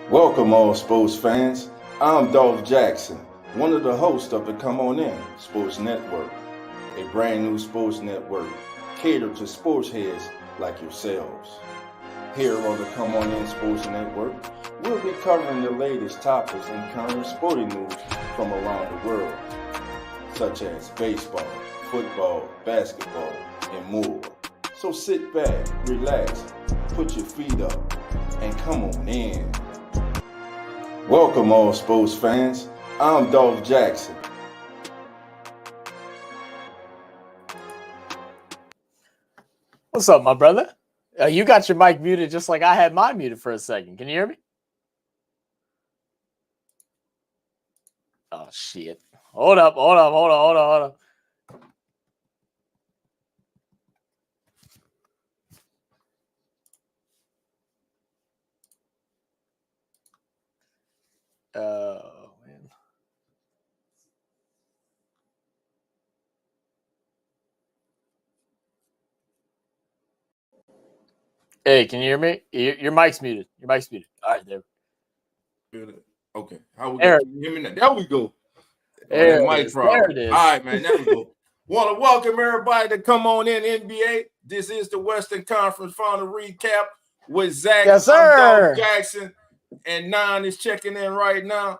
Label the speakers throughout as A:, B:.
A: Welcome, all sports fans. I'm Dolph Jackson, one of the hosts of the Come On In Sports Network, a brand new sports network catered to sports heads like yourselves. Here on the Come On In Sports Network, we'll be covering the latest topics and current sporting news from around the world, such as baseball, football, basketball, and more. So sit back, relax, put your feet up, and come on in. Welcome, all sports fans. I'm Dolph Jackson.
B: What's up, my brother? You got your mic muted just like I had mine muted for a second. Can you hear me? Oh, shit. Hold up. Oh, man. Hey, can you hear me? Your mic's muted. All right, there.
A: Okay. How we
B: There.
A: go? You hear me now? There we go.
B: There
A: Mic
B: it is.
A: problem.
B: There it is.
A: All right, man. There we go. Want to welcome everybody to Come On In NBA. This is the Western Conference Final Recap with Zach.
B: Yes, sir.
A: I'm Dolph Jackson, and Nine is checking in right now.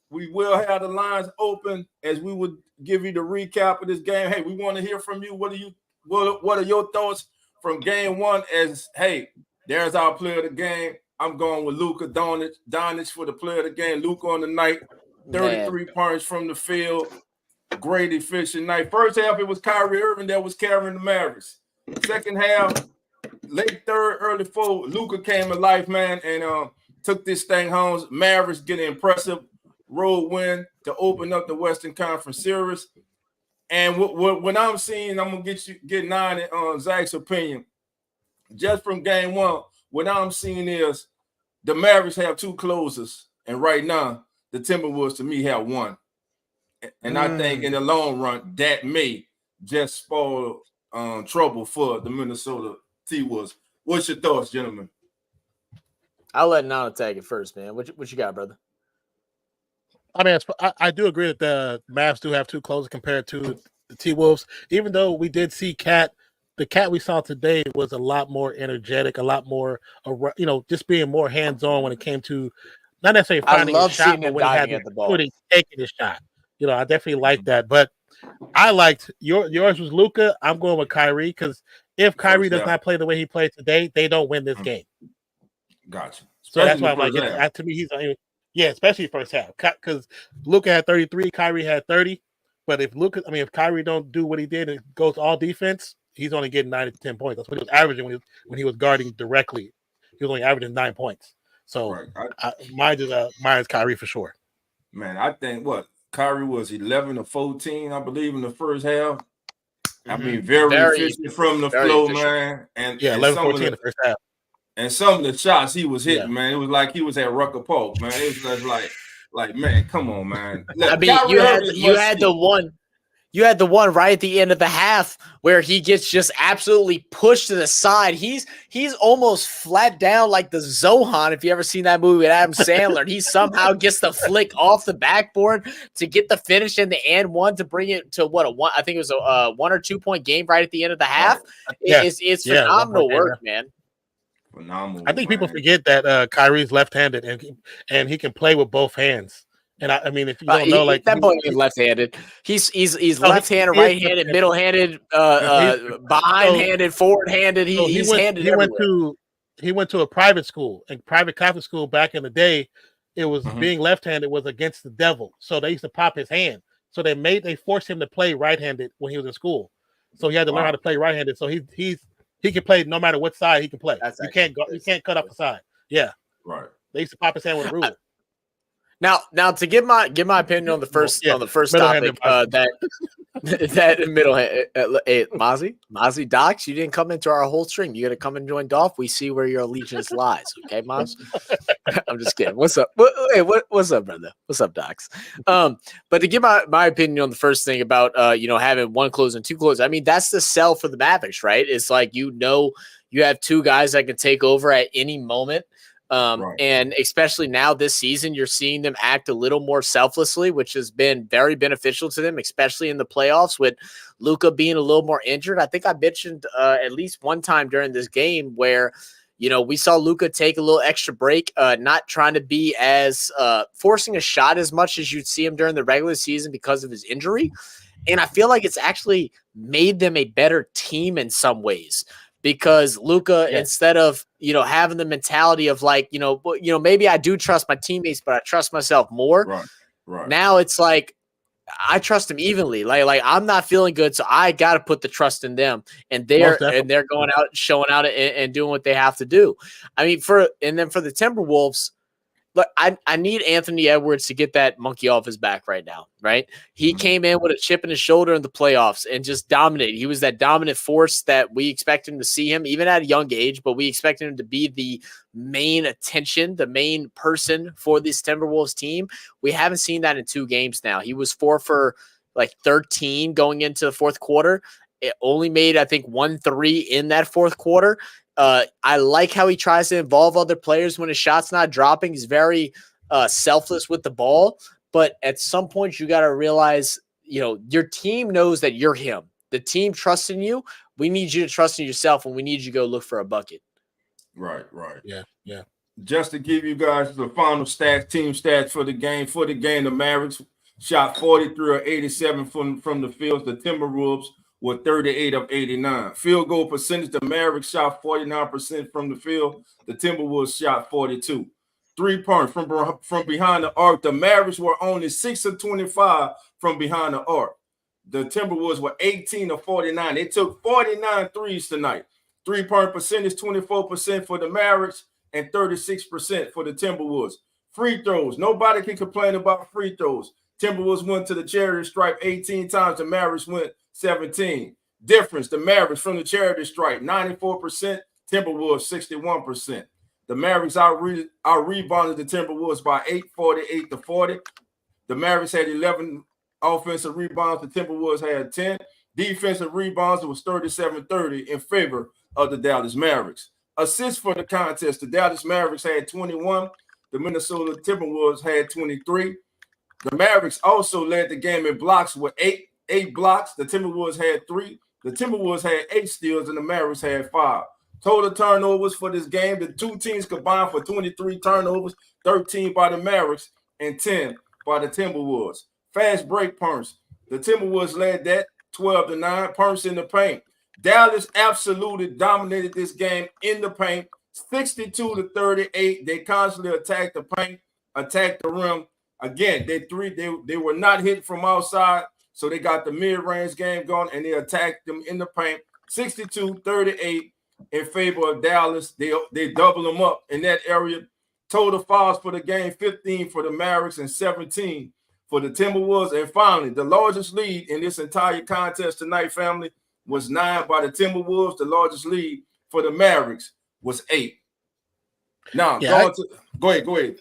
A: We will have the lines open as we would give you the recap of this game. Hey, we want to hear from you. What are your thoughts from game one? As hey, there's our player of the game. I'm going with Luka Doncic for the player of the game. Luka on the night, 33 points from the field. Great efficient night. First half, it was Kyrie Irving that was carrying the Mavericks. Second half, late third, early fourth, Luka came to life, man, and took this thing home. Mavericks get an impressive road win to open up the Western Conference Series. And what I'm seeing, I'm gonna get Nine and Zach's opinion. Just from game one, what I'm seeing is the Mavericks have two closers, and right now the Timberwolves to me have one. And I think in the long run that may just spoil trouble for the Minnesota T-Wolves. What's your thoughts, gentlemen?
B: I'll let Nana tag it first, man. What you got, brother?
C: I mean, I do agree that the Mavs do have two closers compared to the T-Wolves. Even though we did see the Cat we saw today was a lot more energetic, a lot more, just being more hands-on when it came to not necessarily finding a shot, but when he had the ball, taking his shot. I definitely like that. But I liked yours was Luka. I'm going with Kyrie because if Kyrie does not play the way he played today, they don't win this game.
A: Gotcha.
C: So that's why I'm like, to me, especially first half, because Luka had 33, Kyrie had 30. But if Kyrie don't do what he did and goes all defense, he's only getting 9 to 10 points. That's what he was averaging when he was guarding directly. He was only averaging 9 points. So mine is Kyrie for sure.
A: Man, I think Kyrie was 11 or 14, I believe, in the first half. I mean, very efficient from the floor, man. And
C: 11, 14 in the first half.
A: And some of the shots he was hitting, man, it was like he was at Rucker Park, man. It was just like, man, come on, man.
B: Look, I mean, you had the one right at the end of the half where he gets just absolutely pushed to the side. He's almost flat down like the Zohan, if you ever seen that movie with Adam Sandler. He somehow gets the flick off the backboard to get the finish in the and one to bring it to I think it was a 1 or 2 point game right at the end of the half. It's phenomenal work, man.
A: Phenomenal.
C: I think people forget that Kyrie's left-handed and he can play with both hands. And I mean, if you don't know, like
B: that boy is left-handed. He's left-handed, right-handed, middle-handed, behind-handed, forward-handed. He's handed everywhere.
C: He went to a private school, and private Catholic school back in the day. It was being left-handed was against the devil, so they used to pop his hand. So they forced him to play right-handed when he was in school. So he had to learn how to play right-handed. So he can play no matter what side he can play. You can't cut off the side. Yeah,
A: right.
C: They used to pop his hand with a ruler.
B: Now to give my opinion on the first topic, that middle hand, Mozzie Docs, you didn't come into our whole stream. You got to come and join Dolph. We see where your allegiance lies. Okay, Moz? I'm just kidding. What's up? Hey, what's up, brother? What's up, Docs? But to give my opinion on the first thing about having one close and two close, I mean that's the sell for the Mavericks, right? It's like you have two guys that can take over at any moment. And especially now this season, you're seeing them act a little more selflessly, which has been very beneficial to them, especially in the playoffs with Luka being a little more injured. I think I mentioned at least one time during this game where, we saw Luka take a little extra break, not trying to be as forcing a shot as much as you'd see him during the regular season because of his injury. And I feel like it's actually made them a better team in some ways. Because Luka, instead of having the mentality of like maybe I do trust my teammates, but I trust myself more.
A: Right.
B: Now it's like I trust them evenly. Like I'm not feeling good, so I got to put the trust in them, and they're going out, showing out, and doing what they have to do. I mean, for the Timberwolves. Look, I need Anthony Edwards to get that monkey off his back right now, right? He came in with a chip in his shoulder in the playoffs and just dominated. He was that dominant force that we expect him to see him, even at a young age, but we expect him to be the main attention, the main person for this Timberwolves team. We haven't seen that in 2 games now. He was 4 for like 13 going into the fourth quarter. It only made, I think, 1 3 in that fourth quarter. I like how he tries to involve other players when his shot's not dropping. He's very selfless with the ball. But at some point, you got to realize, your team knows that you're him. The team trusts in you. We need you to trust in yourself, and we need you to go look for a bucket.
A: Right.
C: Yeah.
A: Just to give you guys the final team stats for the game. For the game, the Mavericks shot 43 or 87 from the field. The Timberwolves were 38 of 89. Field goal percentage, the Mavericks shot 49% from the field. The Timberwolves shot 42. 3 points from behind the arc. The Mavericks were only 6 of 25 from behind the arc. The Timberwolves were 18 of 49. They took 49 threes tonight. 3-point percentage, 24% for the Mavericks and 36% for the Timberwolves. Free throws. Nobody can complain about free throws. Timberwolves went to the charity stripe 18 times. The Mavericks went 17. Difference, the Mavericks from the charity stripe, 94%, Timberwolves 61%. The Mavericks out-rebounded the Timberwolves by 8, 48 to 40. The Mavericks had 11 offensive rebounds. The Timberwolves had 10. Defensive rebounds, it was 37-30 in favor of the Dallas Mavericks. Assists for the contest, the Dallas Mavericks had 21. The Minnesota Timberwolves had 23. The Mavericks also led the game in blocks with 8 blocks. The Timberwolves had 3. The Timberwolves had 8 steals, and the Mavericks had 5. Total turnovers for this game, the 2 teams combined for 23 turnovers, 13 by the Mavericks and 10 by the Timberwolves. Fast break punts. The Timberwolves led that 12-9. Punts in the paint. Dallas absolutely dominated this game in the paint, 62-38. They constantly attacked the paint, attacked the rim. Again, they were not hit from outside, so they got the mid-range game going, and they attacked them in the paint, 62-38 in favor of Dallas. They double them up in that area. Total fouls for the game, 15 for the Mavericks and 17 for the Timberwolves. And finally, the largest lead in this entire contest tonight, family, was 9 by the Timberwolves. The largest lead for the Mavericks was 8. Now, go ahead.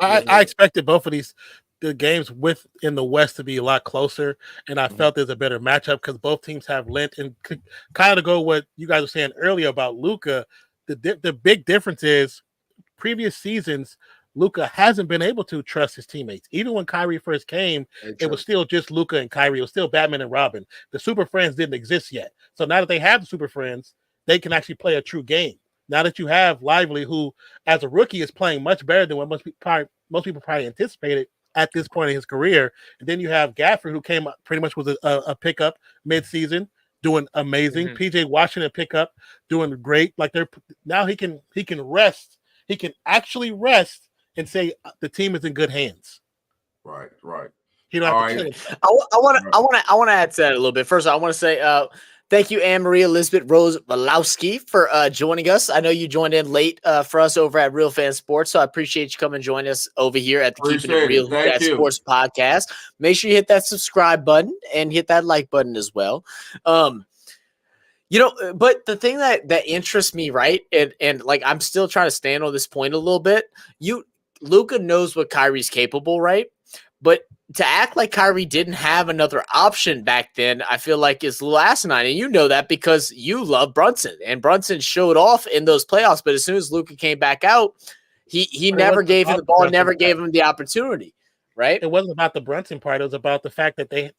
C: I expected both of the games in the West to be a lot closer, and I felt there's a better matchup because both teams have length. And kind of to go what you guys were saying earlier about Luka, the big difference is previous seasons, Luka hasn't been able to trust his teammates. Even when Kyrie first came, it was still just Luka and Kyrie. It was still Batman and Robin. The Super Friends didn't exist yet. So now that they have the Super Friends, they can actually play a true game. Now that you have Lively, who as a rookie is playing much better than what most people probably anticipated at this point in his career, and then you have Gafford, who came up pretty much with a pickup mid-season, doing amazing. PJ Washington pickup, doing great. Like now he can rest. He can actually rest and say the team is in good hands.
A: Right.
C: He don't have to kill him.
B: I want to add to that a little bit. First, I want to say thank you, Anne-Marie Elizabeth Rose Walowski, for joining us. I know you joined in late for us over at Real Fan Sports, so I appreciate you coming and joining us over here at the Keeping It Real Sports podcast. Make sure you hit that subscribe button and hit that like button as well. But the thing that interests me, right, and like I'm still trying to stand on this point a little bit. Luka knows what Kyrie's capable, right? But to act like Kyrie didn't have another option back then, I feel like is a little asinine. And you know that because you love Brunson. And Brunson showed off in those playoffs. But as soon as Luka came back out, he never gave him the ball, never gave him the opportunity. Right?
C: It wasn't about the Brunson part. It was about the fact that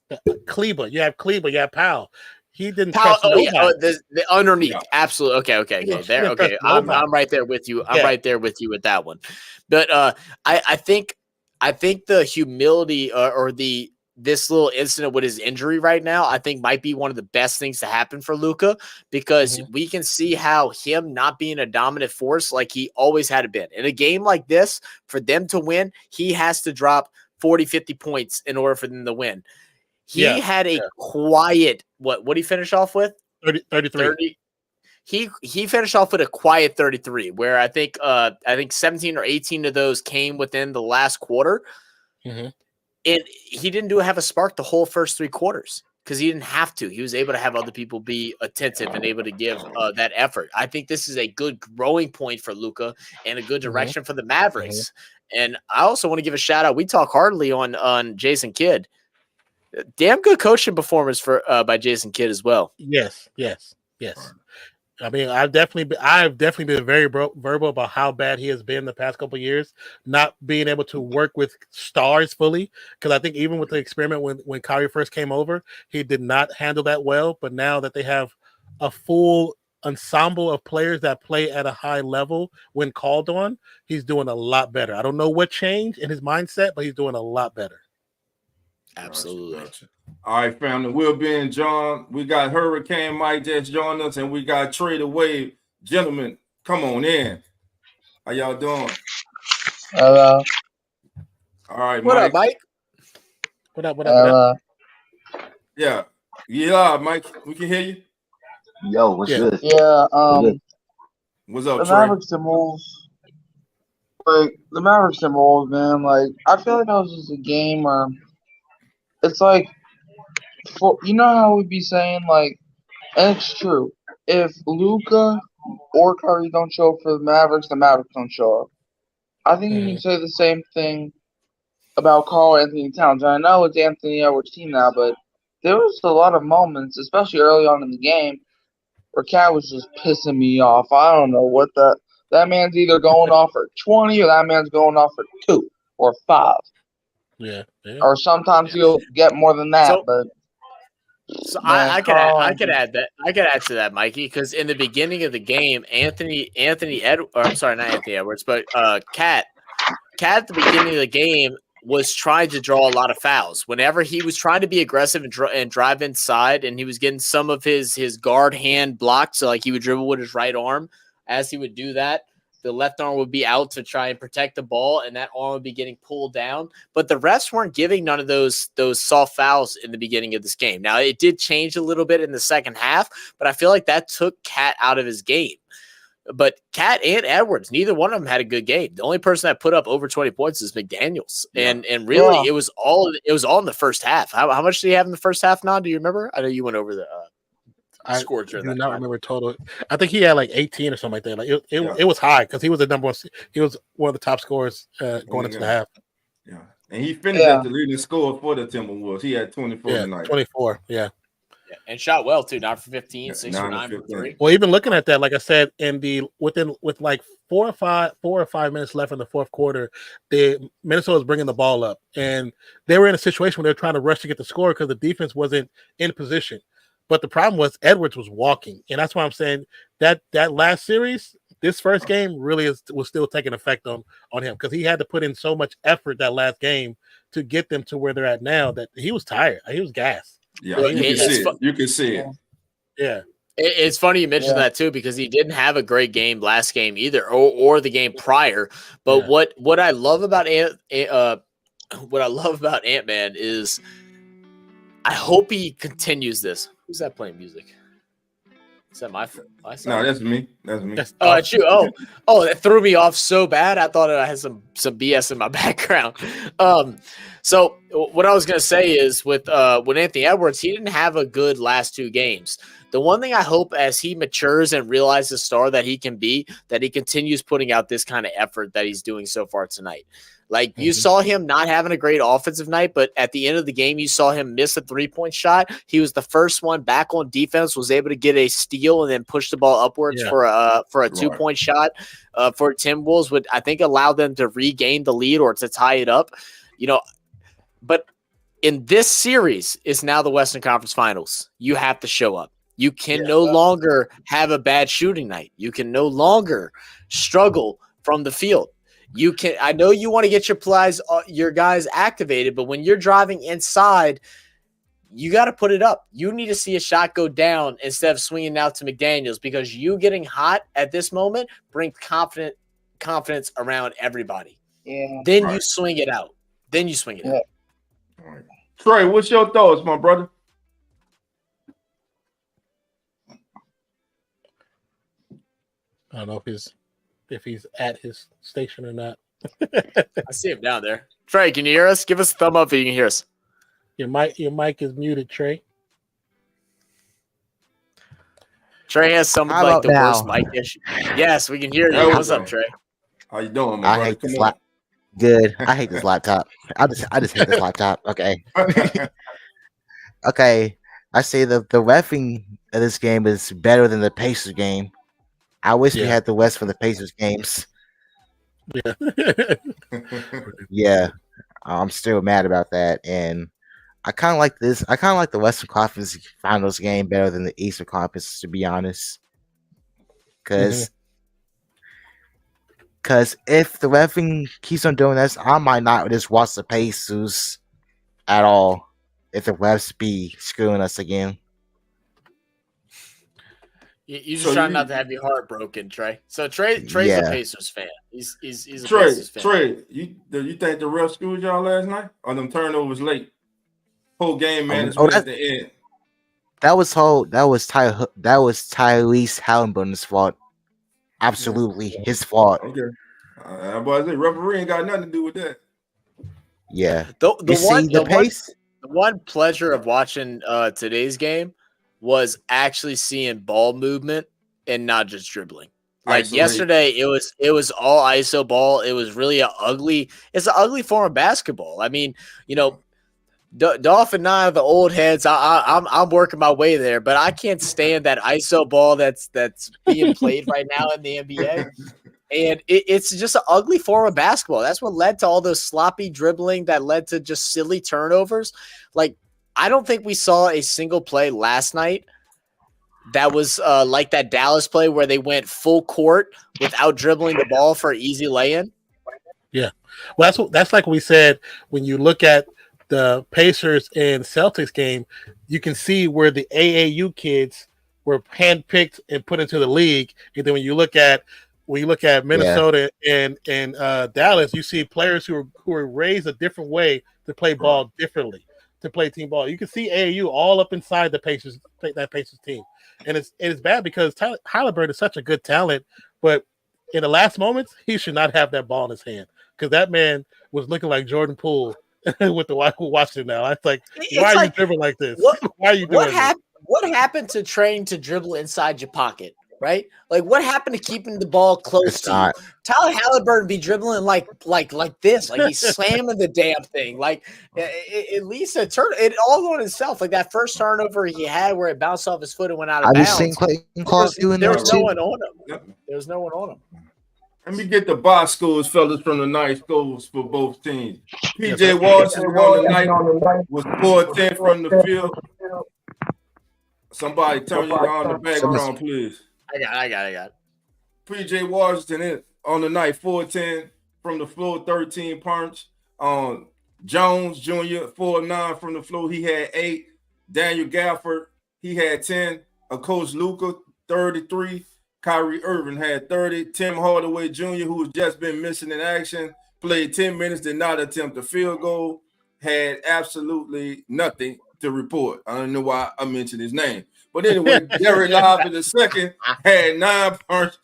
C: Kleber, you have Powell. He didn't trust nobody.
B: The underneath. Yeah. Absolutely. Okay. There. Okay. I'm right there with you. I'm right there with you with that one. But I think the humility or this little incident with his injury right now, I think might be one of the best things to happen for Luka, because we can see how him not being a dominant force like he always had been. In a game like this, for them to win, he has to drop 40, 50 points in order for them to win. He had a quiet, what did he finish off with?
C: 33.
B: 30. He finished off with a quiet 33, where I think 17 or 18 of those came within the last quarter. And he didn't have a spark the whole first 3 quarters because he didn't have to. He was able to have other people be attentive and able to give that effort. I think this is a good growing point for Luka and a good direction for the Mavericks. And I also want to give a shout out. We talk hardly on Jason Kidd. Damn good coaching performance by Jason Kidd as well.
C: Yes. I mean, I've definitely been very verbal about how bad he has been the past couple of years, not being able to work with stars fully. Because I think even with the experiment when Kyrie first came over, he did not handle that well. But now that they have a full ensemble of players that play at a high level when called on, he's doing a lot better. I don't know what changed in his mindset, but he's doing a lot better.
B: Absolutely.
A: Gotcha. All right, family. We'll be in John. We got Hurricane Mike that's joining us, and we got Trader Wave. Gentlemen, come on in. How y'all doing?
D: Hello.
A: All right,
B: what
A: Mike.
B: Up, Mike?
C: What up?
A: Yeah, Mike. We can hear you.
E: Yo, what's good?
D: Yeah.
A: What's up,
D: the
A: Trey?
D: Mavericks and Wolves. Like the Mavericks and Wolves, man. Like I feel like that was just a game where it's like, you know how we'd be saying like, and it's true. If Luka or Curry don't show up for the Mavericks don't show up. I think you can say the same thing about Karl Anthony Towns. And I know it's Anthony Edwards' team now, but there was a lot of moments, especially early on in the game, where Cat was just pissing me off. I don't know what that man's either going off for 20 or that man's going off for 2 or 5.
C: Yeah.
D: Or sometimes he'll get more than that.
B: So I could add that. I could add to that, Mikey, because in the beginning of the game, not Anthony Edwards, but Cat at the beginning of the game was trying to draw a lot of fouls. Whenever he was trying to be aggressive and drive inside, and he was getting some of his guard hand blocked, so like he would dribble with his right arm. As he would do that, the left arm would be out to try and protect the ball, and that arm would be getting pulled down. But the refs weren't giving none of those soft fouls in the beginning of this game. Now, it did change a little bit in the second half, but I feel like that took Cat out of his game. But Cat and Edwards, neither one of them had a good game. The only person that put up over 20 points is McDaniels. Yeah. And really, it was all in the first half. How much did he have in the first half, Nan? Do you remember? I know you went over the score during that. I do not
C: remember total. I think he had like 18 or something like that. Like it was high because he was the number one. He was one of the top scorers going into the half.
A: Yeah, and he finished at the leading scorer for the Timberwolves. He had 24 tonight.
C: 24. Yeah.
B: And shot well too, 9 for 15, 6 for 9 for 3.
C: Well, even looking at that, like I said, with like 4 or 5 minutes left in the fourth quarter, Minnesota was bringing the ball up, and they were in a situation where they were trying to rush to get the score because the defense wasn't in position. But the problem was Edwards was walking, and that's why I'm saying that last series, this first game really was still taking effect on him because he had to put in so much effort that last game to get them to where they're at now that he was tired, he was gassed.
A: Yeah, you can see it.
C: Yeah.
B: It's funny you mentioned that too, because he didn't have a great game last game either, or the game prior. But what I love about Ant-Man is I hope he continues this. Who's that playing music? Is that my song?
A: No, that's me.
B: Oh, it's you. Oh, that threw me off so bad. I thought I had some BS in my background. So what I was gonna say is with Anthony Edwards, he didn't have a good last 2 games. The one thing I hope as he matures and realizes the star that he can be, that he continues putting out this kind of effort that he's doing so far tonight. Like you saw him not having a great offensive night, but at the end of the game, you saw him miss a 3-point shot. He was the first one back on defense, was able to get a steal and then push the ball upwards for a 2-point shot for Timberwolves, would I think allow them to regain the lead or to tie it up. But in this series is now the Western Conference Finals. You have to show up. You can no longer have a bad shooting night. You can no longer struggle from the field. You can. I know you want to get your guys activated, but when you're driving inside, you got to put it up. You need to see a shot go down instead of swinging out to McDaniels, because you getting hot at this moment brings confidence around everybody.
D: Yeah.
B: Then you swing it out. All
A: right. Trey, what's your thoughts, my brother?
C: I don't know if he's at his station or not.
B: I see him down there. Trey, can you hear us? Give us a thumb up if you can hear us.
C: Your mic is muted, Trey.
B: Trey has some like the worst mic issue. Yes, we can hear you. What's up, Trey?
A: How you doing, my brother?
F: Hate this Good. I hate this laptop. I just hate this laptop. Okay. Okay. I say the reffing of this game is better than the Pacers game. I wish we had the West for the Pacers games. Yeah. I'm still mad about that. And I kind of like this. I kind of like the Western Conference Finals game better than the Eastern Conference, to be honest. Because if the reffing keeps on doing this, I might not just watch the Pacers at all if the refs be screwing us again.
B: You just trying not to have your heart broken, Trey. So Trey's a Pacers fan. He's a Pacers fan.
A: Trey, you think the refs screwed y'all last night? Or them turnovers late? Whole game management at the end. That was
F: Tyrese Halliburton's fault. Absolutely his fault.
A: Okay. But the referee ain't got nothing to do with that.
F: Yeah.
B: The one pleasure of watching today's game was actually seeing ball movement and not just dribbling. Like yesterday, it was all ISO ball. It was really it's an ugly form of basketball. I mean, Dolph and I are the old heads. I'm working my way there, but I can't stand that ISO ball that's being played right now in the NBA. And it's just an ugly form of basketball. That's what led to all those sloppy dribbling that led to just silly turnovers. Like, I don't think we saw a single play last night that was like that Dallas play where they went full court without dribbling the ball for an easy lay-in.
C: Yeah. Well, that's like we said, when you look at the Pacers and Celtics game, you can see where the AAU kids were handpicked and put into the league. And then when you look at Minnesota and Dallas, you see players who were raised a different way to play ball differently, to play team ball. You can see AAU all up inside that Pacers team, and it's bad because Halliburton is such a good talent, but in the last moments he should not have that ball in his hand, because that man was looking like Jordan Poole with the Washington. Now it's like, why are you dribbling like this? Why are you doing this?
B: What happened to training to dribble inside your pocket? Right? Like, what happened to keeping the ball close to you? Tyler Halliburton be dribbling like this, like he's slamming the damn thing. Like, at least a turn, it all on itself. Like that first turnover he had where it bounced off his foot and went out of bounds.
F: I've seen Clayton Clark doing that too.
B: No one on him. Yep. There was no one on him.
A: Let me get the box scores, fellas, from the night scores for both teams. PJ Washington on the night was 4-10 from the field. Somebody turn you on the background, please.
B: I got it.
A: PJ Washington on the night, 4-10 from the floor, 13 punch. Jones Jr., 4-9 from the floor. He had 8. Daniel Gafford, he had 10. Coach Luka, 33. Kyrie Irving had 30. Tim Hardaway Jr., who has just been missing in action, played 10 minutes, did not attempt a field goal, had absolutely nothing to report. I don't know why I mentioned his name. But anyway, Gary Love II had 9 punch.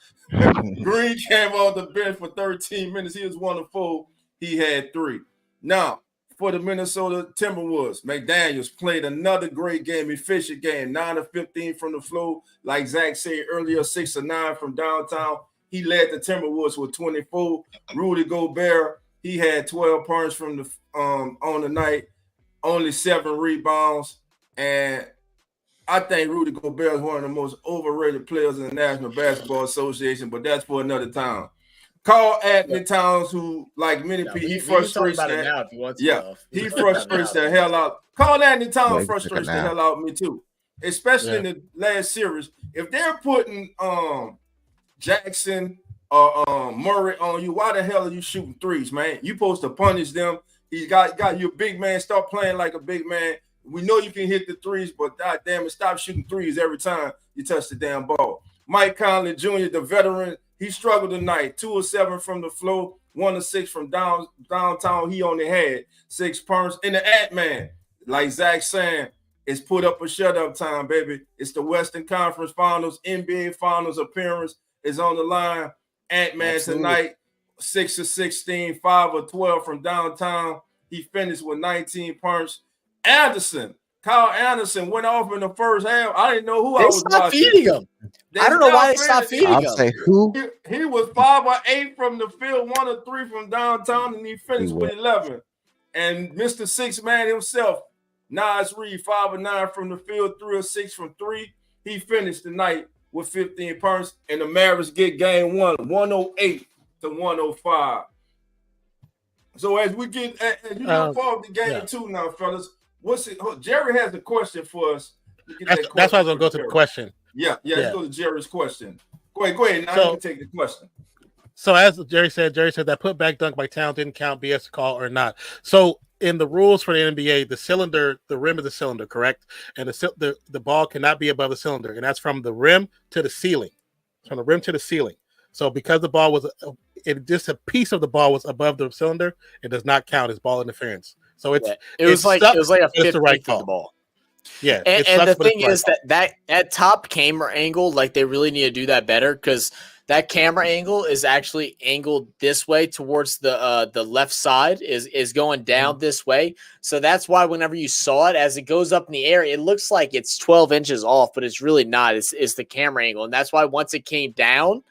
A: Green came off the bench for 13 minutes. He was 1 of 4. He had 3. Now, for the Minnesota Timberwolves, McDaniels played another great game, efficient game, 9 of 15 from the floor. Like Zach said earlier, 6 of 9 from downtown. He led the Timberwolves with 24. Rudy Gobert He had 12 points from the on the night, only 7 rebounds, and I think Rudy Gobert is one of the most overrated players in the National Basketball Association, but that's for another time. Carl Anthony Towns, who, like many people, he frustrates
B: about it now if you want to.
A: Yeah, he frustrates the hell out. Carl Anthony Towns frustrates the hell out of me too, especially in the last series. If they're putting Jackson or Murray on you, why the hell are you shooting threes, man? You supposed to punish them. He's got you a big man. Start playing like a big man. We know you can hit the threes, but god damn it, stop shooting threes every time you touch the damn ball. Mike Conley Jr., the veteran, he struggled tonight. 2 of 7 from the floor, 1 of 6 from downtown. He only had 6 points. And the Ant-Man, like Zach saying, it's put up or shut up time, baby. It's the Western Conference Finals, NBA Finals appearance is on the line. Ant-Man tonight, 6 of 16, 5 of 12 from downtown. He finished with 19 points. Kyle Anderson went off in the first half. I didn't know who I was watching.
B: Feeding him. I don't know why they stopped feeding him.
F: I'll say who?
A: He was 5 or 8 from the field, 1 or 3 from downtown, and he finished with 11. And Mr. Six Man himself, Nas Reed, 5 or 9 from the field, 3 or 6 from 3. He finished the night with 15 points, and the Mavericks get game 1, 108 to 105. So as we get as you look forward to game 2 now, fellas. What's it? Jerry has a question for us.
C: That's why I was gonna go to the question.
A: Yeah. Let's go to Jerry's question. Go ahead. Now you can take the question.
C: So as Jerry said that putback dunk by Towns didn't count, BS call or not. So in the rules for the NBA, the rim is the cylinder, correct? And the ball cannot be above the cylinder, and that's from the rim to the ceiling. From the rim to the ceiling. So because the ball was just a piece of the ball was above the cylinder, it does not count as ball interference. So it was like a 15th of the ball. Yeah,
B: and the thing is that top camera angle, like they really need to do that better because that camera angle is actually angled this way towards the left side is going down this way. So that's why whenever you saw it as it goes up in the air, it looks like it's 12 inches off, but it's really not. It's the camera angle, and that's why once it came down.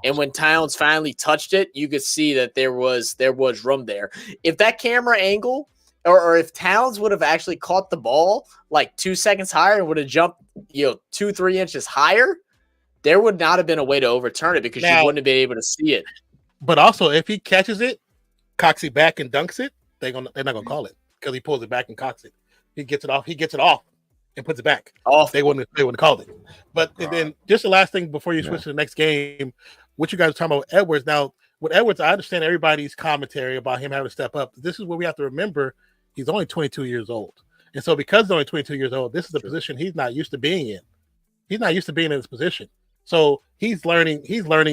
B: And when Towns finally touched it, you could see that there was room there. If that camera angle, or if Towns would have actually caught the ball like 2 seconds higher and would have jumped, 2-3 inches higher, there would not have been a way to overturn it because you wouldn't have been able to see it.
C: But also, if he catches it, cocks it back and dunks it, they're not gonna call it because he pulls it back and cocks it. He gets it off, and puts it back. They wouldn't have called it. But then just the last thing before you switch to the next game. What you guys are talking about Edwards. Now, with Edwards, I understand everybody's commentary about him having to step up. This is what we have to remember. He's only 22 years old. And so because he's only 22 years old, this is a position he's not used to being in. He's not used to being in this position. So he's learning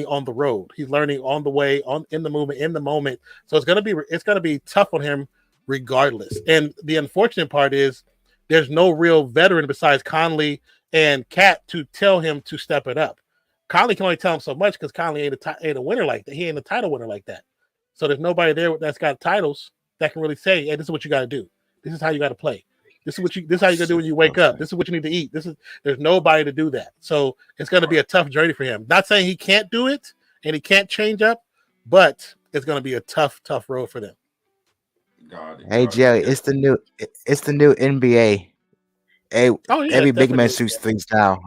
C: on the road. He's learning on the way, in the movement, in the moment. So it's gonna be tough on him regardless. And the unfortunate part is there's no real veteran besides Conley and Cat to tell him to step it up. Conley can only tell him so much because Conley ain't a winner like that. He ain't a title winner like that. So there's nobody there that's got titles that can really say, "Hey, this is what you got to do. This is how you got to play. This is how you gonna do when you wake up. This is what you need to eat. There's nobody to do that. So it's going to be a tough journey for him. Not saying he can't do it and he can't change up, but it's going to be a tough road for them.
F: Hey Jerry, it's the new NBA. Hey, every big man shoots things now.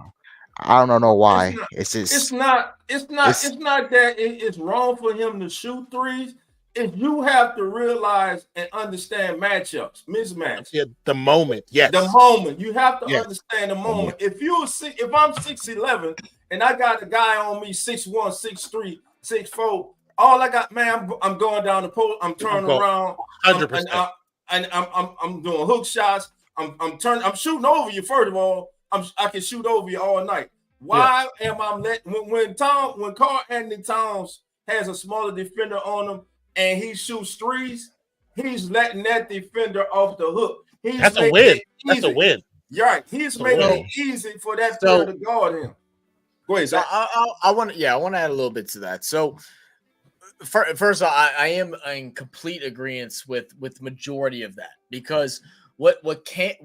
F: I don't know why. It's
A: not that it's wrong for him to shoot threes. If you have to realize and understand matchups, mismatch.
C: Yeah, the moment. Yes.
A: The moment. You have to understand the moment. If I'm 6'11" and I got a guy on me 6'1", 6'3", 6'4", all I got, man, I'm going down the post, I'm turning around.
C: 100%.
A: And I'm doing hook shots. I'm shooting over you, first of all. I can shoot over you all night. Why am I when Karl Anthony Towns has a smaller defender on him and he shoots threes, he's letting that defender off the hook.
C: That's a win. That's a win.
A: You're right. He's making it easy for that player to guard him. Go ahead, Zach.
B: I want to add a little bit to that. So first of all, I am in complete agreement with the majority of that because what Cat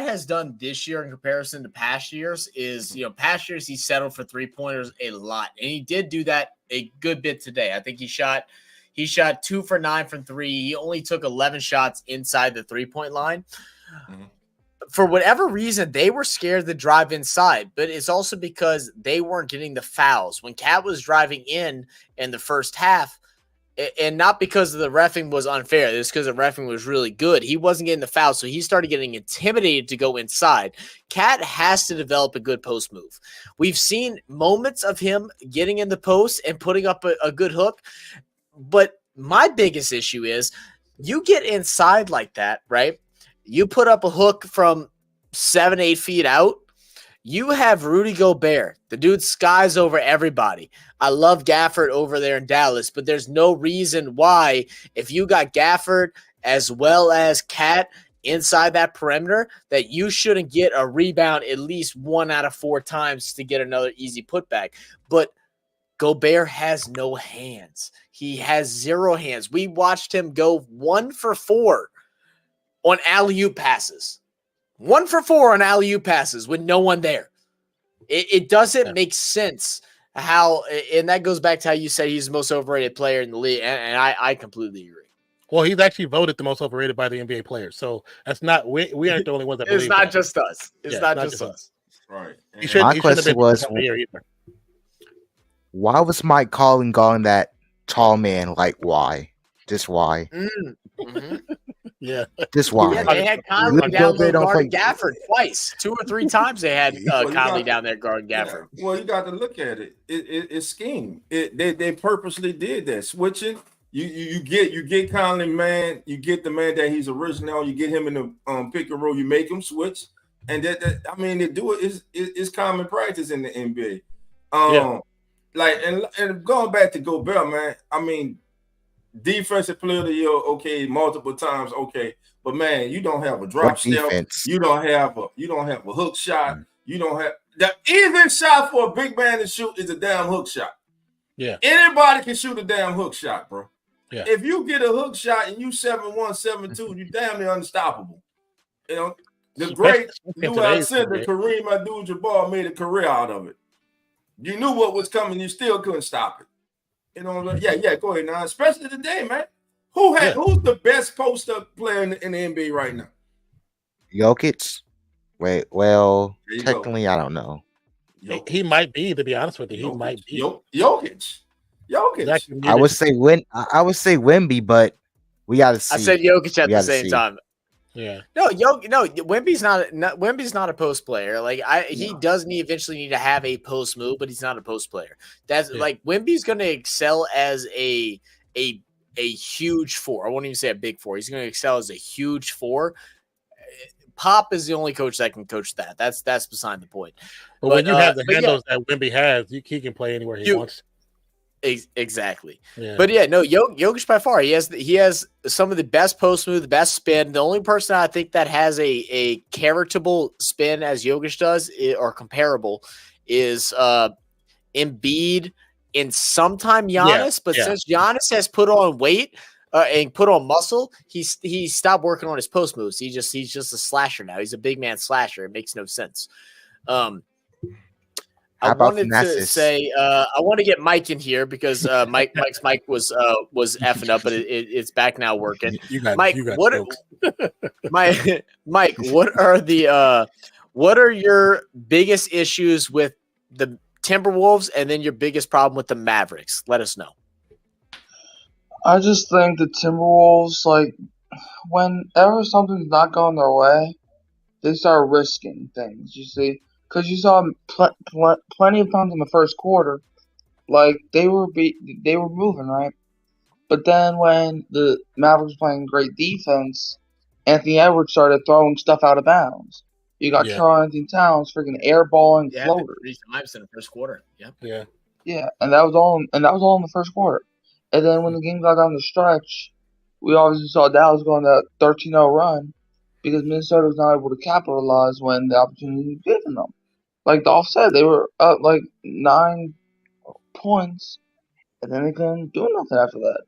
B: has done this year in comparison to past years is, past years he settled for 3-pointers a lot, and he did do that a good bit today. I think he shot He shot 2 for 9 from 3. He only took 11 shots inside the 3-point line. Mm-hmm. For whatever reason, they were scared to drive inside, but it's also because they weren't getting the fouls. When Cat was driving in the first half, and not because the reffing was unfair, it's because the reffing was really good. He wasn't getting the foul, so he started getting intimidated to go inside. Cat has to develop a good post move. We've seen moments of him getting in the post and putting up a good hook, but my biggest issue is you get inside like that, right? You put up a hook from 7-8 feet out. You have Rudy Gobert. The dude skies over everybody. I love Gafford over there in Dallas, but there's no reason why, if you got Gafford as well as Cat inside that perimeter, that you shouldn't get a rebound at least 1 out of 4 times to get another easy putback. But Gobert has no hands. He has 0 hands. We watched him go 1 for 4 on alley-oop passes. 1 for 4 on alley-oop passes with no one there. It doesn't make sense how, and that goes back to how you said he's the most overrated player in the league, and I completely agree.
C: Well, he's actually voted the most overrated by the NBA players, so that's not we aren't the only ones that believe
B: it's not
C: that.
B: just us. It's not just us.
A: Right.
C: My question was,
F: why was Mike calling that tall man? Like, why? Just why?
B: Mm-hmm.
C: Yeah.
F: Just why?
B: Yeah, they had Conley down there guarding Gafford twice. 2 or 3 times they had Conley down there guarding Gafford.
A: Yeah. Well, you got to look at it. It's scheme. They purposely did that. Switching. You get Conley, man. You get the man that he's original. You get him in the pick and roll. You make him switch, and that I mean, they do it. It's common practice in the NBA. Like and going back to Gobert, man. I mean, defensive player of the year, okay, multiple times, okay, but man, you don't have a drop step. You don't have a hook shot. You don't have the easiest shot for a big man to shoot is a damn hook shot.
C: Yeah,
A: anybody can shoot a damn hook shot, bro.
C: Yeah.
A: If you get a hook shot and you 7'1", 7'2", you damn near unstoppable. You know, the great Lou Alcindor, Kareem Abdul-Jabbar made a career out of it. You knew what was coming, you still couldn't stop it. You know, go ahead now. Especially today, man. Who's the best post-up player in the NBA right now?
F: Jokic. Wait, well, technically, I don't know.
C: He might be, to be honest with you. He might be.
A: Jokic.
F: I would say Wemby, but we got to see.
B: I said Jokic at the same time.
C: Yeah.
B: No, Wemby's not a post player. Like he does eventually need to have a post move, but he's not a post player. That's like Wemby's going to excel as a huge 4. I won't even say a big 4. He's going to excel as a huge 4. Pop is the only coach that can coach that. That's beside the point.
C: But when you have the handles that Wemby has, he can play anywhere he wants.
B: Exactly.
C: Yeah.
B: But Jokic by far, he has some of the best post move, the best spin. The only person I think that has a characterable spin as Jokic does, or comparable, is Embiid and sometime Giannis. Since Giannis has put on weight and put on muscle, he stopped working on his post moves. He's just a slasher now. He's a big man slasher. It makes no sense. I wanted to say I want to get Mike in here because Mike's mic was effing up, but it's back now working. Mike, what are your biggest issues with the Timberwolves, and then your biggest problem with the Mavericks? Let us know.
D: I just think the Timberwolves, like, whenever something's not going their way, they start risking things. You see. Because you saw plenty of times in the first quarter, like they were moving, right? But then when the Mavericks were playing great defense, Anthony Edwards started throwing stuff out of bounds. You got Karl Anthony Towns freaking airballing floaters
B: 3 times in the first quarter.
D: Yeah, and that was all. And that was all in the first quarter. And then when the game got down the stretch, we obviously saw Dallas go on that 13-0 run because Minnesota was not able to capitalize when the opportunity was given them. Like Dolph said, they were up like 9 points, and then they couldn't do nothing after that.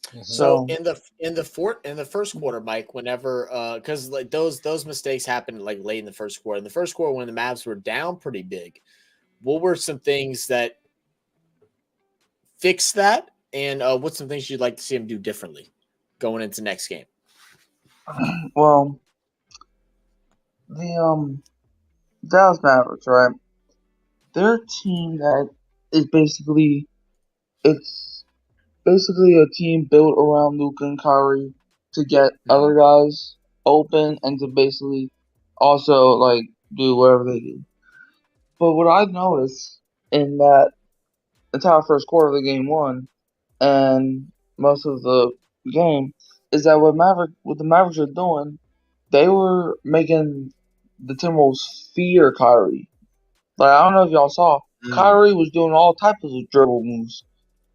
B: Mm-hmm. So in the first quarter, Mike, whenever because like those mistakes happened like late in the first quarter. In the first quarter, when the Mavs were down pretty big, what were some things that fixed that? And what's some things you'd like to see him do differently going into next game?
D: Well, the Dallas Mavericks, right? They're a team that is basically a team built around Luka and Kyrie to get other guys open and to basically also like do whatever they do. But what I've noticed in that entire first quarter of the game one and most of the game is that what the Mavericks are doing, they were making the Timberwolves fear Kyrie. Like I don't know if y'all saw, Kyrie was doing all types of dribble moves.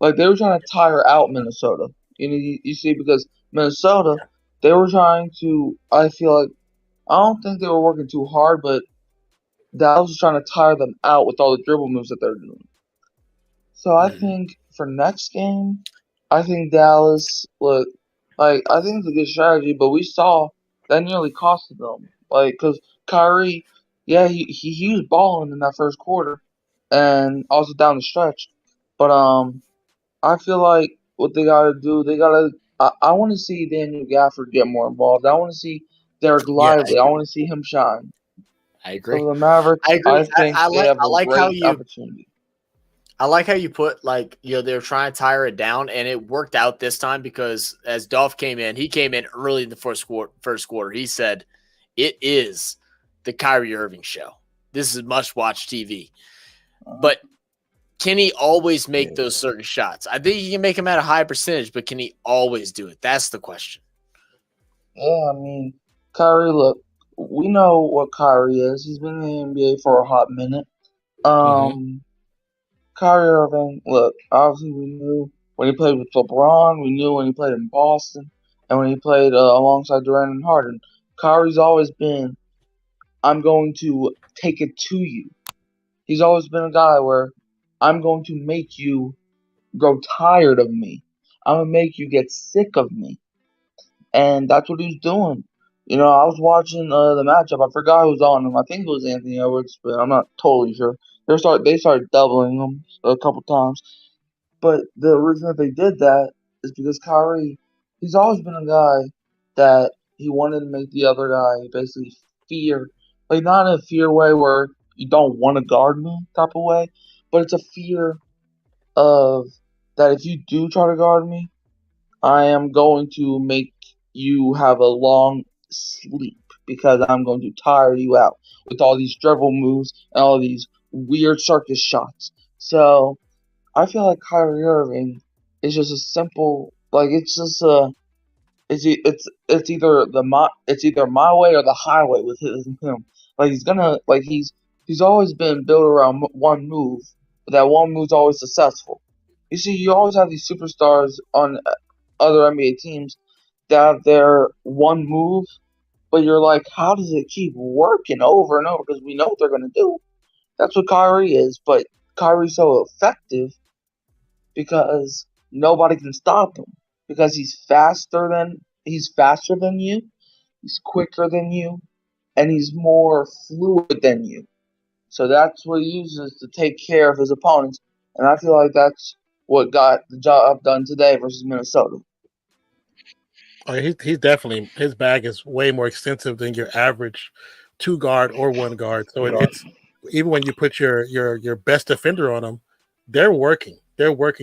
D: Like they were trying to tire out Minnesota. You see, because Minnesota, they were trying to. I feel like I don't think they were working too hard, but Dallas was trying to tire them out with all the dribble moves that they're doing. So I think for next game, I think Dallas look like I think it's a good strategy, but we saw that nearly costed them. Like because Kyrie, yeah, he was balling in that first quarter, and also down the stretch. But I feel like what they gotta do, they gotta. I want to see Daniel Gafford get more involved. I want to see Derek Lively. I want to see him shine.
B: I agree.
D: So the Mavericks,
B: I agree.
D: I think they have a great opportunity.
B: I like how you put they were trying to tire it down, and it worked out this time because as Dolph came in, he came in early in the first quarter. He said, "It is the Kyrie Irving show. This is must-watch TV." But can he always make those certain shots? I think he can make them at a high percentage, but can he always do it? That's the question.
D: Yeah, I mean, Kyrie, look, we know what Kyrie is. He's been in the NBA for a hot minute. Kyrie Irving, look, obviously we knew when he played with LeBron, we knew when he played in Boston, and when he played alongside Durant and Harden. Kyrie's always been, I'm going to take it to you. He's always been a guy where I'm going to make you grow tired of me. I'm going to make you get sick of me. And that's what he's doing. You know, I was watching the matchup. I forgot who was on him. I think it was Anthony Edwards, but I'm not totally sure. They started doubling him a couple times. But the reason that they did that is because Kyrie, he's always been a guy that he wanted to make the other guy basically fear. Like, not in a fear way where you don't want to guard me type of way, but it's a fear of that if you do try to guard me, I am going to make you have a long sleep because I'm going to tire you out with all these dribble moves and all these weird circus shots. So I feel like Kyrie Irving is just a simple like it's just a it's either my way or the highway with him. Like he's always been built around one move. But that one move's always successful. You see, you always have these superstars on other NBA teams that have their one move, but you're like, how does it keep working over and over? Because we know what they're going to do. That's what Kyrie is, but Kyrie's so effective because nobody can stop him. Because he's faster than you, he's quicker than you, and he's more fluid than you. So that's what he uses to take care of his opponents. And I feel like that's what got the job done today versus Minnesota.
C: He's definitely, his bag is way more extensive than your average 2 guard or 1 guard. So it's even when you put your best defender on him, they're working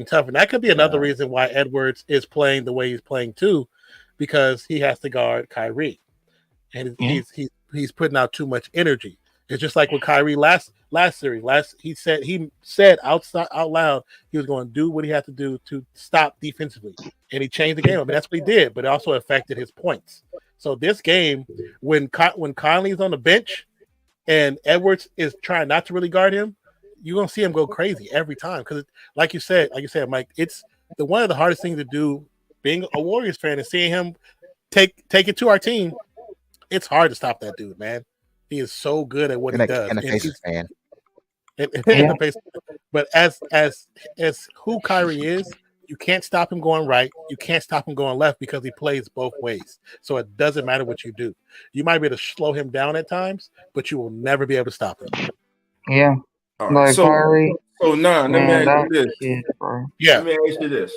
C: tough, and that could be another reason why Edwards is playing the way he's playing too, because he has to guard Kyrie, and he's putting out too much energy. It's just like with Kyrie last series. He said out loud he was going to do what he had to do to stop defensively, and he changed the game. I mean, that's what he did, but it also affected his points. So this game, when Conley's on the bench and Edwards is trying not to really guard him, you're gonna see him go crazy every time because, like you said, Mike, it's one of the hardest things to do. Being a Warriors fan and seeing him take it to our team, it's hard to stop that dude, man. He is so good at what he does.
F: And a Pacers fan.
C: But as who Kyrie is, you can't stop him going right. You can't stop him going left because he plays both ways. So it doesn't matter what you do. You might be able to slow him down at times, but you will never be able to stop him.
D: Yeah.
A: All right.
D: Kyrie.
A: So now let me ask you this.
D: Kid, bro.
C: Yeah.
A: Let me ask you this.